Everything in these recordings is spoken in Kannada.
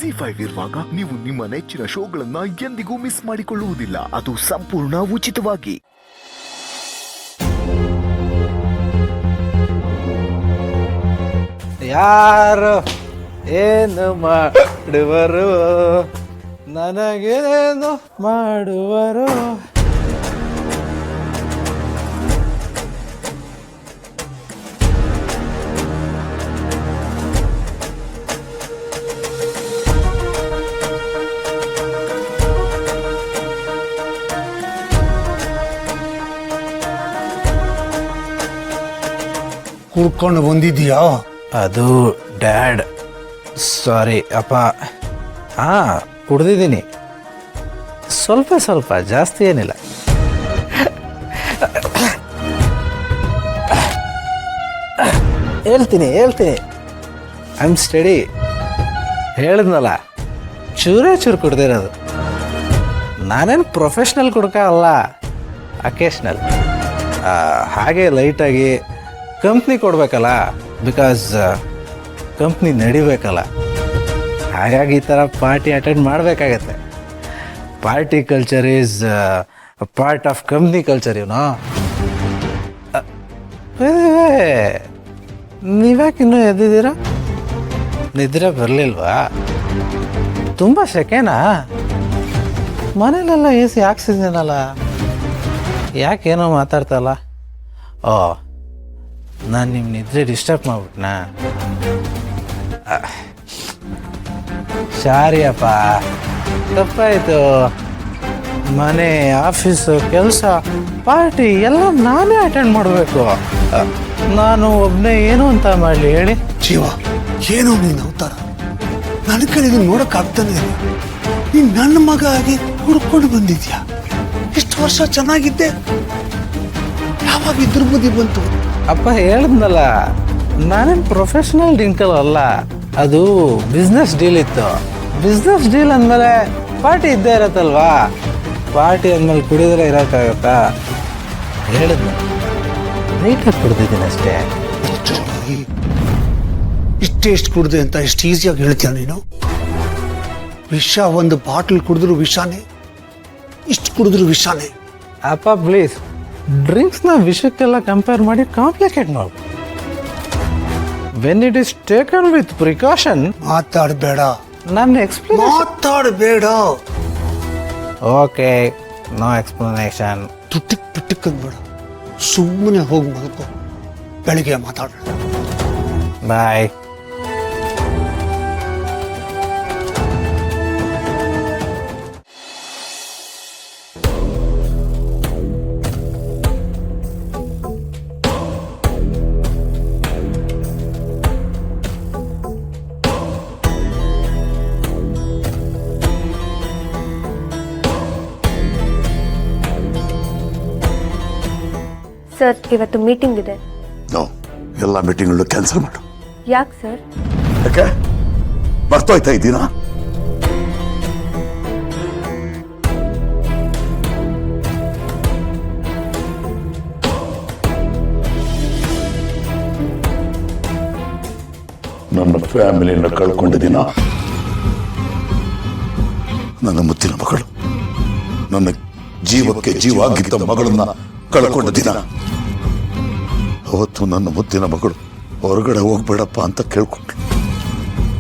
ZEE5 ಇರುವಾಗ ನೀವು ನಿಮ್ಮ ನೆಚ್ಚಿನ ಶೋಗಳನ್ನ ಎಂದಿಗೂ ಮಿಸ್ ಮಾಡಿಕೊಳ್ಳುವುದಿಲ್ಲ. ಅದು ಸಂಪೂರ್ಣ ಉಚಿತವಾಗಿ. ಯಾರು ಏನು ಮಾಡುವರು, ನನಗೇನು ಮಾಡುವರು. ಕುಡ್ಕೊಂಡು ಬಂದಿದ್ದೀಯಾ? ಅದು ಡ್ಯಾಡ್, ಸಾರಿ ಅಪ್ಪ. ಕುಡ್ದಿದ್ದೀನಿ, ಸ್ವಲ್ಪ ಸ್ವಲ್ಪ, ಜಾಸ್ತಿ ಏನಿಲ್ಲ. ಹೇಳ್ತೀನಿ ಐ ಆಮ್ ಸ್ಟಡಿ. ಹೇಳಿದ್ನಲ್ಲ, ಚೂರೇ ಚೂರು ಕುಡ್ದಿರೋದು. ನಾನೇನು ಪ್ರೊಫೆಷ್ನಲ್ ಕುಡ್ಕ ಅಲ್ಲ, ಅಕೇಶ್ನಲ್. ಹಾಗೆ ಲೈಟಾಗಿ ಕಂಪ್ನಿ ಕೊಡಬೇಕಲ್ಲ, ಬಿಕಾಸ್ ಕಂಪ್ನಿ ನಡಿಬೇಕಲ್ಲ. ಹಾಗಾಗಿ ಈ ಥರ ಪಾರ್ಟಿ ಅಟೆಂಡ್ ಮಾಡಬೇಕಾಗತ್ತೆ. Party culture is part of company culture, ಇವನು. ನೀವ್ಯಾಕೆ ಇನ್ನೂ ಎದ್ದಿದ್ದೀರಾ? ನಿದ್ರೆ ಬರಲಿಲ್ವಾ? ತುಂಬ ಸೆಕೆನಾ? ಮನೇಲೆಲ್ಲ AC ಹಾಕ್ಸಿದ್ದೀನಲ್ಲ, ಯಾಕೇನೋ ಮಾತಾಡ್ತಲ್ಲ? ಓ, ನಾನು ನಿಮ್ಮ ನಿದ್ರೆ ಡಿಸ್ಟರ್ಬ್ ಮಾಡ್ಬಿಟ್ನಾ? ಸಾರಿ ಅಪ್ಪ, ತಪ್ಪಾಯಿತು. ಮನೆ, ಆಫೀಸು, ಕೆಲಸ, ಪಾರ್ಟಿ ಎಲ್ಲ ನಾನೇ ಅಟೆಂಡ್ ಮಾಡಬೇಕು. ನಾನು ಒಬ್ಬನೇ ಏನು ಅಂತ ಮಾಡಲಿ ಹೇಳಿ? ಜೀವ, ಏನೋ ನೀನು ಅವತಾರ. ನನ್ನ ಕಡೆ ನೋಡೋಕ್ಕಾಗ್ತಾನೆ ಇಲ್ಲ. ನೀನು ನನ್ನ ಮಗ ಆಗಿ ಹುಡ್ಕೊಂಡು ಬಂದಿದ್ಯಾ? ಇಷ್ಟು ವರ್ಷ ಚೆನ್ನಾಗಿದ್ದೆ, ಯಾವಾಗ ಇದ್ರ ಬುದ್ಧಿ ಬಂತು? ಅಪ್ಪ ಹೇಳಿದ್ನಲ್ಲ, ನಾನೇನು ಪ್ರೊಫೆಷ್ನಲ್ ಡ್ರಿಂಕಲ್ ಅಲ್ಲ, ಅದು ಬಿಸ್ನೆಸ್ ಡೀಲ್ ಇತ್ತು. ಬಿಸ್ನೆಸ್ ಡೀಲ್ ಅಂದಮೇಲೆ ಪಾರ್ಟಿ ಇದ್ದೇ ಇರತ್ತಲ್ವಾ? ಪಾರ್ಟಿ ಅಂದಮೇಲೆ ಕುಡಿದ್ರೆ ಇರೋಕ್ಕಾಗತ್ತಾ? ಹೇಳಿದ್ನ, ಲೈಟಾಗಿ ಕುಡ್ದಿದ್ದೀನಿ ಅಷ್ಟೇ. ಇಷ್ಟೆಷ್ಟು ಕುಡ್ದೆ ಅಂತ ಎಷ್ಟು ಈಸಿಯಾಗಿ ಹೇಳ್ತೀಯ ನೀನು? ವಿಷ ಒಂದು ಬಾಟಲ್ ಕುಡಿದ್ರು ವಿಷಾನೇ, ಇಷ್ಟು ಕುಡಿದ್ರು ವಿಷಾನೇ. ಅಪ್ಪ ಪ್ಲೀಸ್, ಡ್ರಿಂಕ್ಸ್ನ ವಿಷಯಕ್ಕೆಲ್ಲ ಕಂಪೇರ್ ಮಾಡಿ ಕಾಂಪ್ಲಿಕೇಟ್ ಮಾಡಿ. When it is taken with precaution. ಮಾತಾಡಬೇಡ, ನನ್ನ ಎಕ್ಸ್ಪ್ಲೇನ್. ಮಾತಾಡಬೇಡ. Okay, no explanation. ತುಟ್ಟಿಕ್ ಪಿಟ್ಟಿಕ್ ಅಂದ್ಬೇಡ, ಸುಮ್ಮನೆ ಹೋಗಿ ಮಲ್ಕೋ. ಬೆಳಿಗ್ಗೆ ಮಾತಾಡೋಣ. ಬಾಯ್. ಸರ್, ಇವತ್ತು ಮೀಟಿಂಗ್ ಇದೆ. ಎಲ್ಲ ಮೀಟಿಂಗ್ಗಳು ಕ್ಯಾನ್ಸಲ್ ಮಾಡು. ಯಾಕೆ ಸರ್? ಯಾಕೆ ಮರ್ತೋಯ್ತಾ ಇದ್ದೀನ? ನನ್ನ ಫ್ಯಾಮಿಲಿನ ಕಳ್ಕೊಂಡಿದ್ದೀನ. ನನ್ನ ಮುತ್ತಿನ ಮಗಳು, ನನ್ನ ಜೀವಕ್ಕೆ ಜೀವ ಆಗಿದ್ದ ಮಗಳನ್ನ ಕಳ್ಕೊಂಡ ದಿನ. ಅವತ್ತು ನನ್ನ ಮುತ್ತಿನ ಮಗಳು ಹೊರಗಡೆ ಹೋಗ್ಬೇಡಪ್ಪ ಅಂತ ಕೇಳ್ಕೊಂಡ್ರು.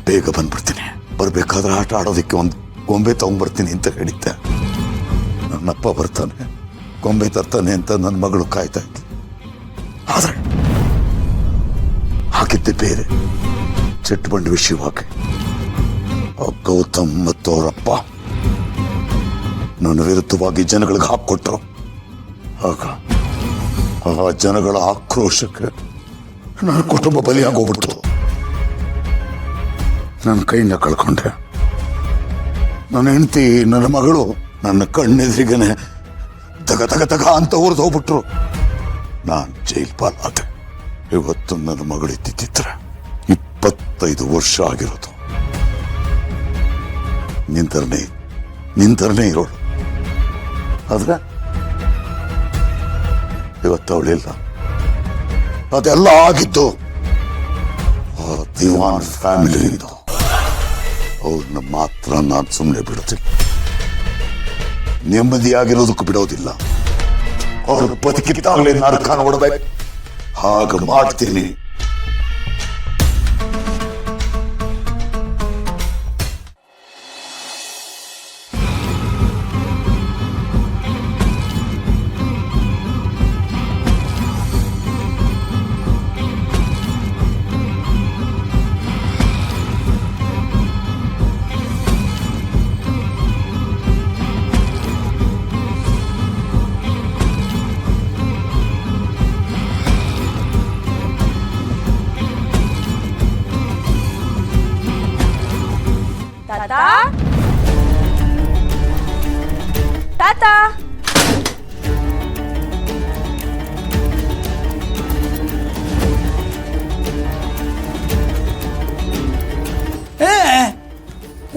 ಬೇಗ ಬಂದ್ಬಿಡ್ತೀನಿ, ಬರ್ಬೇಕಾದ್ರೆ ಆಟ ಆಡೋದಕ್ಕೆ ಒಂದು ಗೊಂಬೆ ತಗೊಂಡ್ಬರ್ತೀನಿ ಅಂತ ಹೇಳಿದ್ದೆ. ನನ್ನಪ್ಪ ಬರ್ತಾನೆ, ಗೊಂಬೆ ತರ್ತಾನೆ ಅಂತ ನನ್ನ ಮಗಳು ಕಾಯ್ತಾ ಇದ್ದೆ. ಆದ್ರೆ ಹಾಕಿದ್ದೆ ಬೇರೆ, ಚಟ್ಟುಬಂಡಿ ವಿಷಯವಾಗಿ. ಗೌತಮ್ ಮತ್ತು ಅವರಪ್ಪ ನನ್ನ ವಿರುದ್ಧವಾಗಿ ಜನಗಳಿಗೆ ಹಾಕ್ಕೊಟ್ರು. ಆಗ ಆ ಜನಗಳ ಆಕ್ರೋಶಕ್ಕೆ ನನ್ನ ಕುಟುಂಬ ಬಲಿಯಾಗೋಗ್ಬಿಡ್ತು. ನನ್ನ ಕೈಯಿಂದ ಕಳ್ಕೊಂಡೆ. ನನ್ನ ಹೆಂಡತಿ, ನನ್ನ ಮಗಳು ನನ್ನ ಕಣ್ಣೆದುರಿಗೇನೆ ತಗ ತಗ ತಗ ಅಂತ ಹೊರದು ಹೋಗ್ಬಿಟ್ರು. ನಾನು ಜೈಲ್ ಪಾಲಾದೆ. ಇವತ್ತು ನನ್ನ ಮಗಳು ಇದ್ದಿದ್ದಿದ್ರೆ 25 ವರ್ಷ ಆಗಿರೋದು. ನಿಂತರನೇ ಇರೋಳು. ಆದ್ರೆ ಇವತ್ತು ಅವಳಿಲ್ಲ. ಅದೆಲ್ಲ ಆಗಿದ್ದು ಆ ದಿವಾನ್ ಫ್ಯಾಮಿಲಿಯಿಂದ. ಅವ್ರನ್ನ ಮಾತ್ರ ನಾನು ಸುಮ್ಮನೆ ಬಿಡೋದಿಲ್ಲ, ನೆಮ್ಮದಿಯಾಗಿರೋದಕ್ಕೂ ಬಿಡೋದಿಲ್ಲ. ಅವ್ರ ಬದುಕಿದ್ದಾಗಲೇ ನರಕ ನೋಡ್ಬೇಕು, ಹಾಗೆ ಮಾಡ್ತೀನಿ. ತಾತ ತಾತ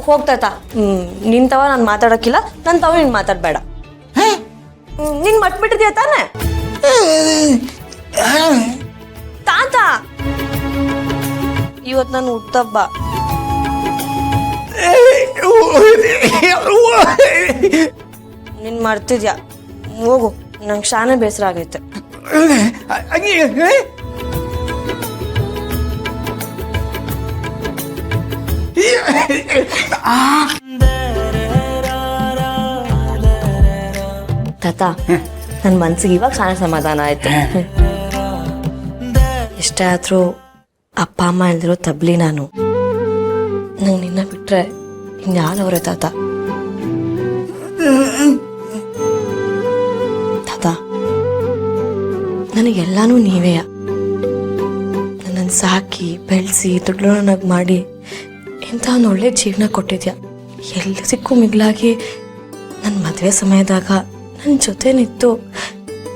ಹೋಗ್ತಾತ. ನಿನ್ ತವ ನಾನು ಮಾತಾಡೋಕ್ಕಿಲ್ಲ, ನನ್ನ ತವ ನೀನು ಮಾತಾಡಬೇಡ. ನೀನ್ ಮಟ್ಬಿಟ್ಟಿದ್ಯಾ ತಾನೆ ತಾತ? ಇವತ್ತು ನಾನು ಹುಟ್ಟಬ್ಬ. ನೀನ್ ಮರ್ತಿದ್ಯಾ? ಹೋಗು, ನಂಗೆ ಶಾನೆ ಬೇಸರ ಆಗೈತೆ. ತಾತ, ನನ್ನ ಮನ್ಸಿಗೆ ಇವಾಗ ಶಾನೆ ಸಮಾಧಾನ ಆಯ್ತು. ಎಷ್ಟೇ ಆದ್ರೂ ಅಪ್ಪ ಅಮ್ಮ ಇಲ್ದಿರೋ ತಬ್ಲಿ ನಾನು. ನಂಗೆ ನಿನ್ನ ಬಿಟ್ರೆ ಇನ್ಯಾರವ್ರೆ ತಾತ? ತಾತ, ನನಗೆಲ್ಲಾನು ನೀವೇ. ನನ್ನನ್ನು ಸಾಕಿ ಬೆಳೆಸಿ ದೊಡ್ಡವನಾಗಿ ಮಾಡಿ ಇಂಥ ಒಂದು ಒಳ್ಳೆ ಜೀವನ ಕೊಟ್ಟಿದ್ಯಾ. ಎಲ್ಲದಕ್ಕೂ ಮಿಗಿಲಾಗಿ ನನ್ನ ಮದುವೆ ಸಮಯದಾಗ ನನ್ನ ಜೊತೆ ನಿಂತು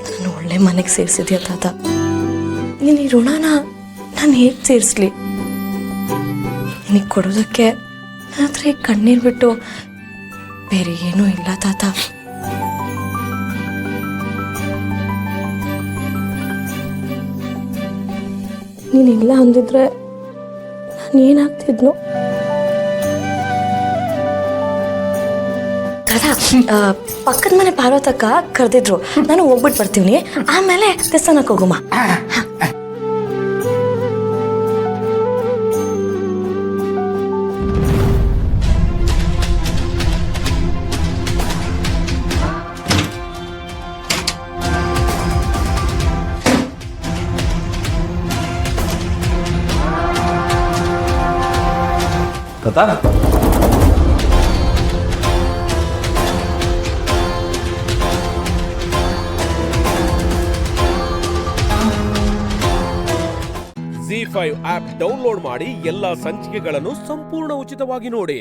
ನನ್ನ ಒಳ್ಳೆ ಮನೆಗೆ ಸೇರಿಸಿದ್ಯಾ ತಾತ. ನೀನು ಈ ಋಣನ ನಾನು ಹೇಗೆ ಸೇರಿಸ್ಲಿ? ನಿನಗೆ ಕೊಡೋದಕ್ಕೆ ನನ್ನ ಹತ್ರ ಈ ಕಣ್ಣೀರು ಬಿಟ್ಟು ಬೇರೆ ಏನೂ ಇಲ್ಲ ತಾತ. ನೀನಿಲ್ಲ ಅಂದಿದ್ರೆ ನಾನು ಏನಾಗ್ತಿದ್ನು? ತಾತ, ಪಕ್ಕದ ಮನೆ ಪಾರ್ವತಕ್ಕ ಕರೆದಿದ್ರು, ನಾನು ಹೋಗ್ಬಿಟ್ಟು ಬರ್ತೀವಿ. ಆಮೇಲೆ ದೇವಸ್ಥಾನಕ್ಕೆ ಹೋಗುಮ್ಮ. ತಾತ, ZEE5 ಆಪ್ ಡೌನ್ಲೋಡ್ ಮಾಡಿ ಎಲ್ಲಾ ಸಂಚಿಕೆಗಳನ್ನು ಸಂಪೂರ್ಣ ಉಚಿತವಾಗಿ ನೋಡಿ.